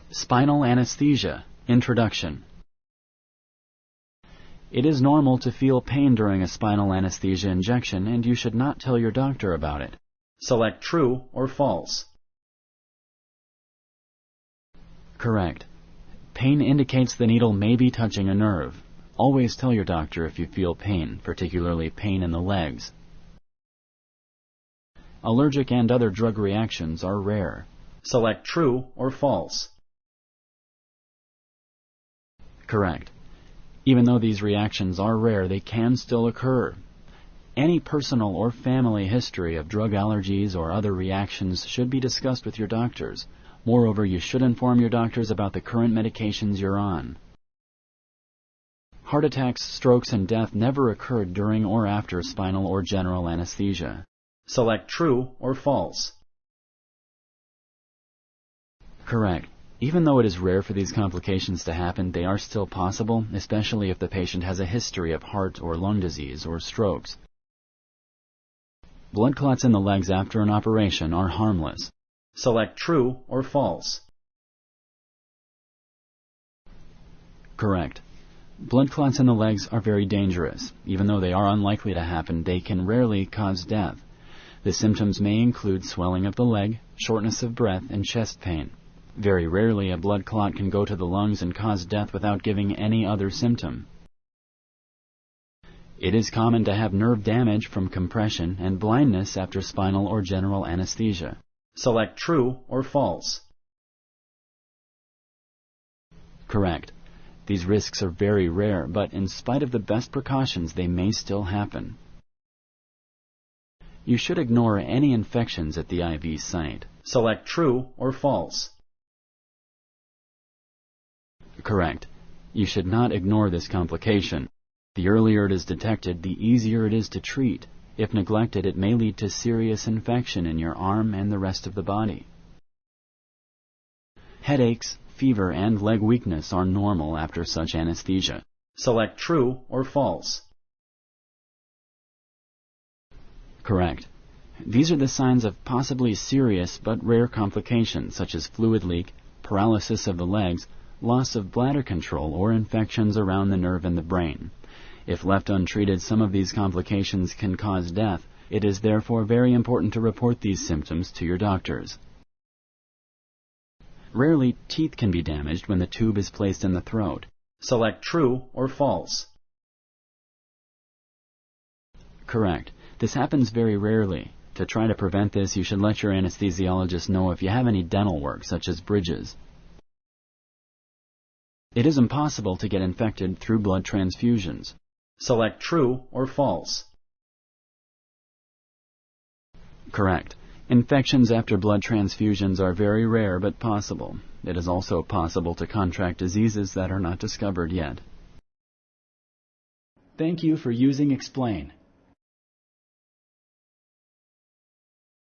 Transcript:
Spinal Anesthesia, Introduction. It is normal to feel pain during a spinal anesthesia injection, and you should not tell your doctor about it. Select true or false. Correct. Pain indicates the needle may be touching a nerve. Always tell your doctor if you feel pain, particularly pain in the legs. Allergic and other drug reactions are rare. Select true or false. Correct. Even though these reactions are rare, they can still occur. Any personal or family history of drug allergies or other reactions should be discussed with your doctors. Moreover, you should inform your doctors about the current medications you're on. Heart attacks, strokes, and death never occurred during or after spinal or general anesthesia. Select true or false. Correct. Even though it is rare for these complications to happen, they are still possible, especially if the patient has a history of heart or lung disease or strokes. Blood clots in the legs after an operation are harmless. Select true or false. Correct. Blood clots in the legs are very dangerous. Even though they are unlikely to happen, they can rarely cause death. The symptoms may include swelling of the leg, shortness of breath, and chest pain. Very rarely, a blood clot can go to the lungs and cause death without giving any other symptom. It is common to have nerve damage from compression and blindness after spinal or general anesthesia. Select true or false. Correct. These risks are very rare, but in spite of the best precautions, they may still happen. You should ignore any infections at the IV site. Select true or false. Correct. You should not ignore this complication. The earlier it is detected, the easier it is to treat. If neglected, it may lead to serious infection in your arm and the rest of the body. Headaches, fever, and leg weakness are normal after such anesthesia. Select true or false. Correct. These are the signs of possibly serious but rare complications such as fluid leak, paralysis of the legs, loss of bladder control, or infections around the nerve in the brain. If left untreated, some of these complications can cause death. It is therefore very important to report these symptoms to your doctors. Rarely, teeth can be damaged when the tube is placed in the throat. Select true or false. Correct. This happens very rarely. To try to prevent this, you should let your anesthesiologist know if you have any dental work, such as bridges. It is impossible to get infected through blood transfusions. Select true or false. Correct. Infections after blood transfusions are very rare but possible. It is also possible to contract diseases that are not discovered yet. Thank you for using Explain.